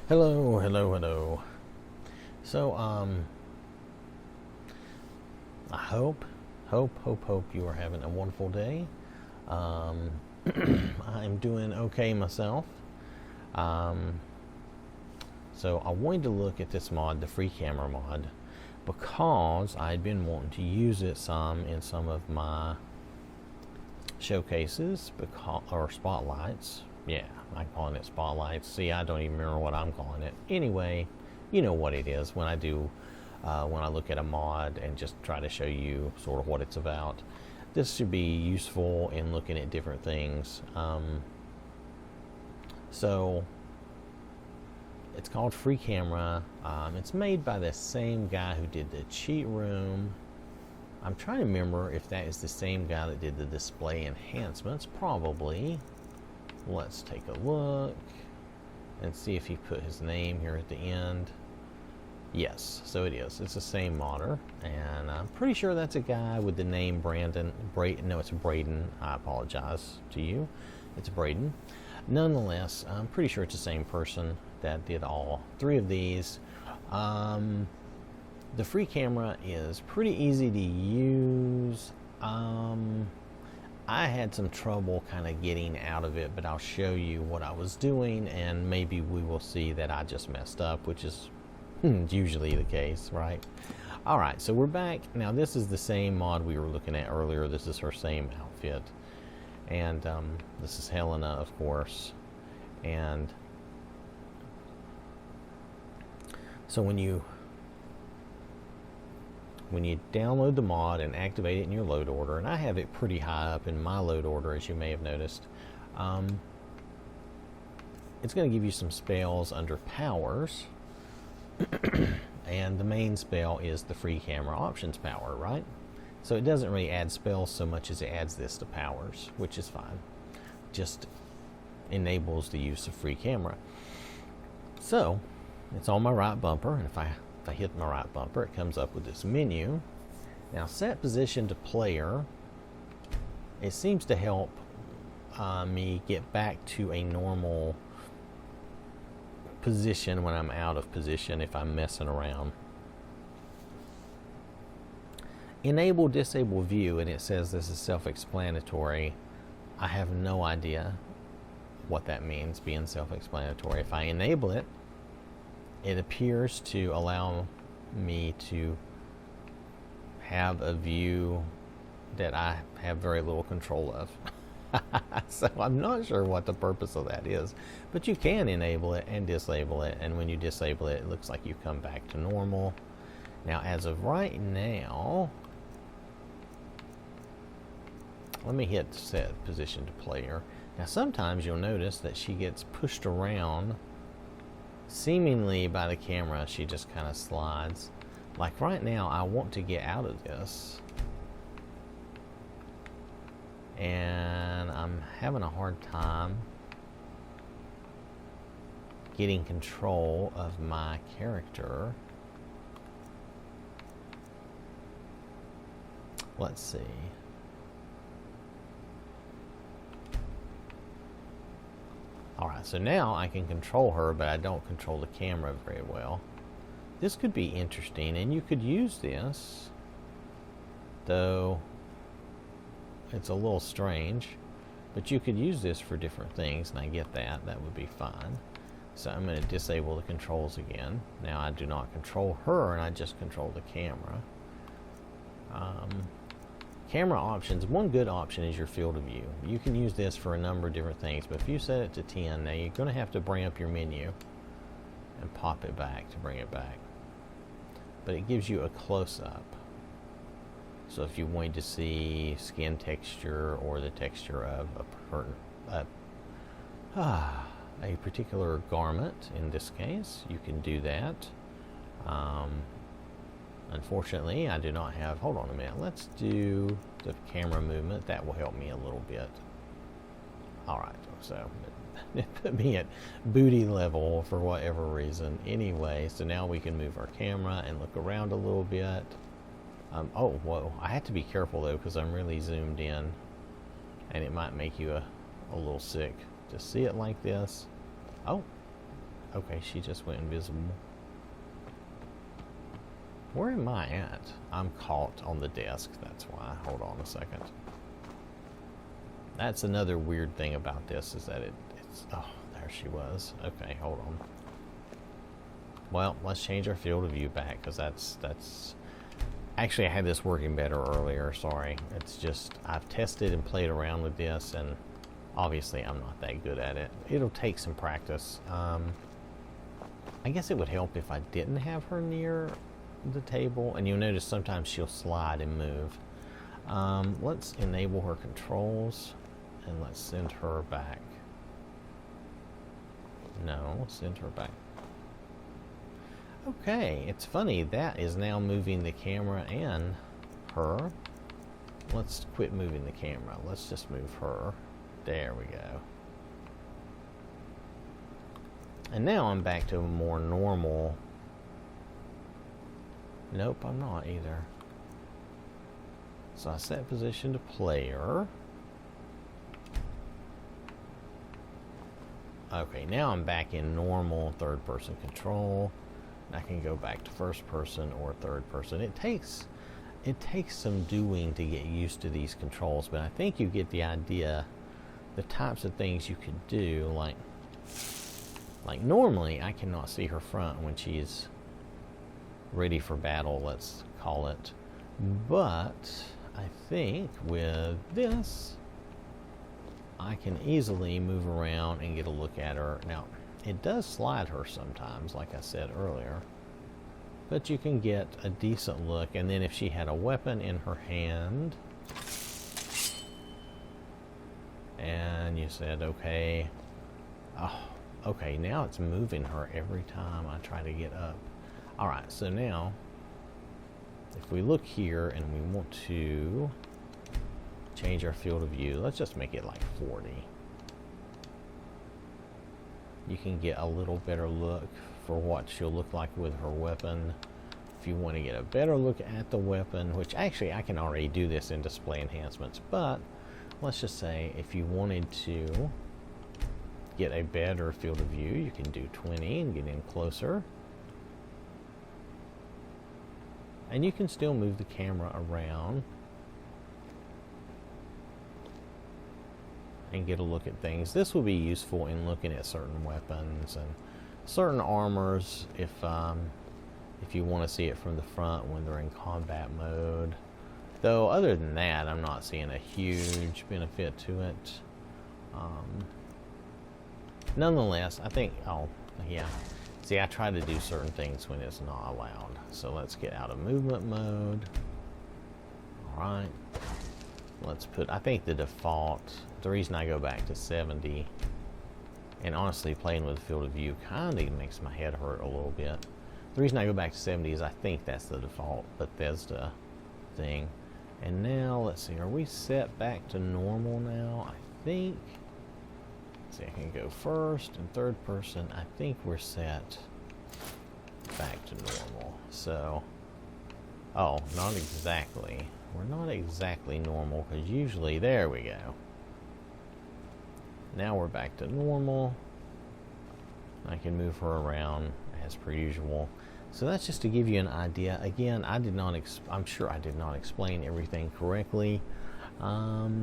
Hello, hello, hello. So, I hope you are having a wonderful day. Um, I'm doing okay myself. Um, so I wanted to look at this mod, the free camera mod, because I'd been wanting to use it some in some of my showcases or spotlights. Yeah, I'm calling it spotlights. See, I don't even remember what I'm calling it. Anyway, you know what it is when I look at a mod and just try to show you sort of what it's about. This should be useful in looking at different things. So it's called Free Camera. It's made by the same guy who did the cheat room. I'm trying to remember if that is the same guy that did the display enhancements. Probably. Let's take a look and see if he put his name here at the end. Yes, so it is. It's the same modder, and I'm pretty sure that's a guy with the name Brandon. No, it's Braden. I apologize to you. It's Braden. Nonetheless, I'm pretty sure it's the same person that did all three of these. The free camera is pretty easy to use. I had some trouble kind of getting out of it, but I'll show you what I was doing, and maybe we will see that I just messed up, which is usually the case, right? All right, so we're back. Now, this is the same mod we were looking at earlier. This is her same outfit. And this is Helena, of course. And so when you download the mod and activate it in your load order, and I have it pretty high up in my load order, as you may have noticed, it's going to give you some spells under powers. And the main spell is the free camera options power, right? So it doesn't really add spells so much as it adds this to powers, which is fine. Just enables the use of free camera. So it's on my right bumper, and if I hit my right bumper, it comes up with this menu. Now, set position to player. It seems to help me get back to a normal position when I'm out of position if I'm messing around. Enable disable view, and it says this is self-explanatory. I have no idea what that means, being self-explanatory. If I enable it, it appears to allow me to have a view that I have very little control of. So I'm not sure what the purpose of that is, but you can enable it and disable it, and when you disable it, it looks like you come back to normal. Now, as of right now, let me hit set position to player. Now, sometimes you'll notice that she gets pushed around seemingly by the camera. She just kind of slides. Like right now, I want to get out of this, and I'm having a hard time getting control of my character. Let's see. Alright, so now I can control her, but I don't control the camera very well. This could be interesting, and you could use this, though it's a little strange, but you could use this for different things, and I get that. That would be fine. So I'm going to disable the controls again. Now I do not control her, and I just control the camera. Camera options. One good option is your field of view. You can use this for a number of different things, but if you set it to 10, now you're going to have to bring up your menu and pop it back to bring it back. But it gives you a close-up. So if you wanted to see skin texture or the texture of a particular garment, in this case, you can do that. Unfortunately, I do not have, hold on a minute, let's do the camera movement. That will help me a little bit. Alright, so it put me at booty level for whatever reason. Anyway, so now we can move our camera and look around a little bit. Oh, whoa, I have to be careful though, because I'm really zoomed in, and it might make you a little sick to see it like this. Oh, Okay, she just went invisible. Where am I at? I'm caught on the desk, that's why. Hold on a second. That's another weird thing about this, is that it's... Oh, there she was. Okay, hold on. Well, let's change our field of view back, because that's... Actually, I had this working better earlier, sorry. It's just, I've tested and played around with this, and obviously I'm not that good at it. It'll take some practice. I guess it would help if I didn't have her near the table, and you'll notice sometimes she'll slide and move. Let's enable her controls, and let's send her back. No, send her back. Okay, it's funny, that is now moving the camera and her. Let's quit moving the camera. Let's just move her. There we go. And now I'm back to a more normal... Nope, I'm not either. So I set position to player. Okay, now I'm back in normal third-person control. I can go back to first person or third person. It takes some doing to get used to these controls, but I think you get the idea. The types of things you could do, like normally I cannot see her front when she's ready for battle, let's call it. But I think with this, I can easily move around and get a look at her. Now, it does slide her sometimes, like I said earlier, but you can get a decent look. And then if she had a weapon in her hand, and you said, okay, oh, okay, now it's moving her every time I try to get up. All right, so now, if we look here and we want to change our field of view, let's just make it like 40. You can get a little better look for what she'll look like with her weapon. If you want to get a better look at the weapon, which actually I can already do this in display enhancements, but let's just say if you wanted to get a better field of view, you can do 20 and get in closer. And you can still move the camera around and get a look at things. This will be useful in looking at certain weapons and certain armors if you want to see it from the front when they're in combat mode. Though other than that, I'm not seeing a huge benefit to it. Nonetheless, I think, oh yeah, see, I try to do certain things when it's not allowed. So let's get out of movement mode. Alright, let's put, I think the default, the reason I go back to 70, and honestly playing with the field of view kind of makes my head hurt a little bit. The reason I go back to 70 is I think that's the default Bethesda thing. And now, let's see, are we set back to normal now? I think, let's see, I can go first and third person. I think we're set back to normal. So, oh, not exactly. We're not exactly normal, because usually, there we go. Now we're back to normal. I can move her around as per usual. So that's just to give you an idea. Again, I'm sure I did not explain everything correctly.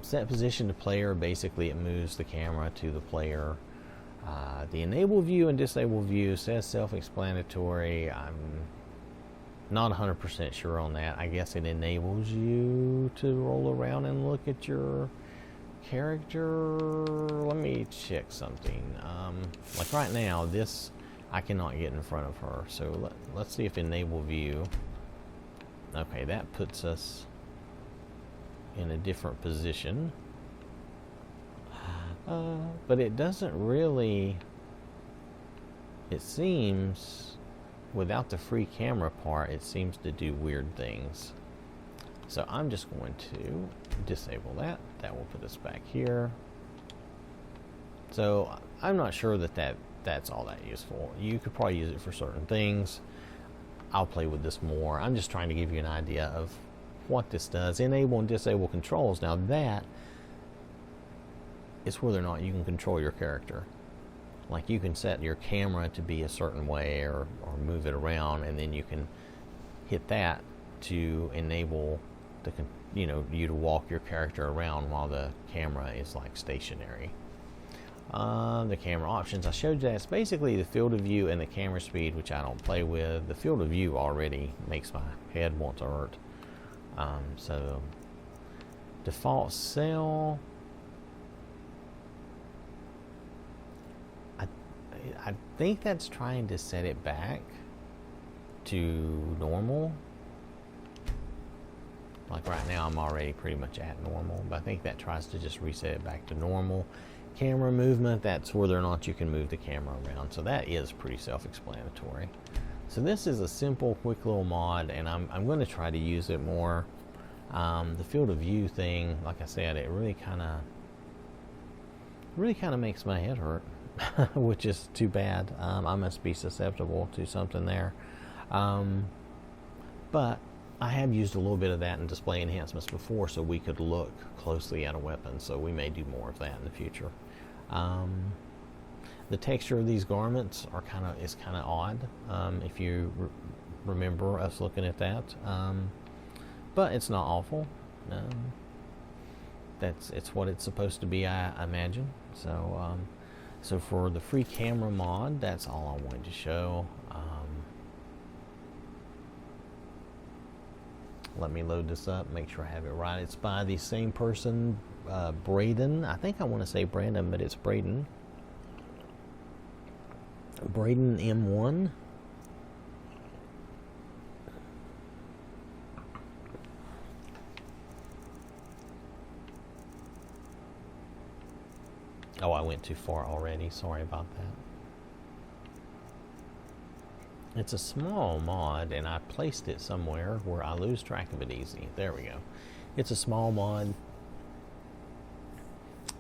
Set position to player, basically it moves the camera to the player. The enable view and disable view says self-explanatory. I'm not 100% sure on that. I guess it enables you to roll around and look at your character. Let me check something. Like right now, this, I cannot get in front of her. So let's see if enable view. Okay, that puts us in a different position. But it doesn't really, it seems, without the free camera part, it seems to do weird things. So I'm just going to disable that. That will put us back here. So I'm not sure that's all that useful. You could probably use it for certain things. I'll play with this more. I'm just trying to give you an idea of what this does. Enable and disable controls. Now that is whether or not you can control your character. Like you can set your camera to be a certain way or move it around, and then you can hit that to enable the you to walk your character around while the camera is like stationary. The camera options, I showed you that. It's basically the field of view and the camera speed, which I don't play with. The field of view already makes my head want to hurt. So default cell, I think that's trying to set it back to normal. Like right now I'm already pretty much at normal, but I think that tries to just reset it back to normal. Camera movement, that's whether or not you can move the camera around. So that is pretty self-explanatory. So this is a simple, quick little mod, and I'm going to try to use it more. The field of view thing, like I said, it really kind of makes my head hurt, which is too bad. I must be susceptible to something there. But I have used a little bit of that in display enhancements before, so we could look closely at a weapon. So we may do more of that in the future. The texture of these garments is kind of odd, if you remember us looking at that. But it's not awful. It's what it's supposed to be, I imagine. So so for the free camera mod, that's all I wanted to show. Let me load this up, make sure I have it right. It's by the same person, Braden. I think I want to say Brandon, but it's Braden. Braden M1. Oh, I went too far already. Sorry about that. It's a small mod, and I placed it somewhere where I lose track of it easy. There we go. It's a small mod.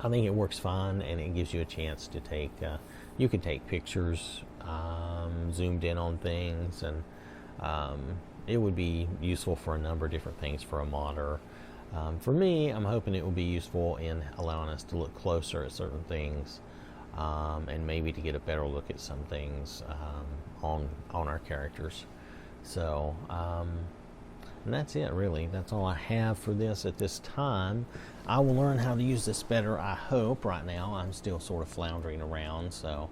I think it works fine, and it gives you a chance to take, you can take pictures, zoomed in on things, and it would be useful for a number of different things for a modder. For me, I'm hoping it will be useful in allowing us to look closer at certain things, and maybe to get a better look at some things on our characters. So, and that's it, really. That's all I have for this at this time. I will learn how to use this better, I hope. Right now, I'm still sort of floundering around, so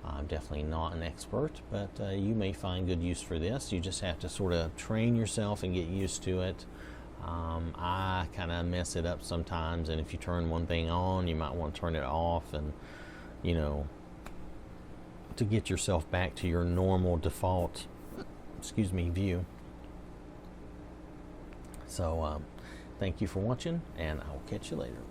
I'm definitely not an expert, but you may find good use for this. You just have to sort of train yourself and get used to it. I kind of mess it up sometimes, and if you turn one thing on, you might want to turn it off, and to get yourself back to your normal default view. So thank you for watching, and I'll catch you later.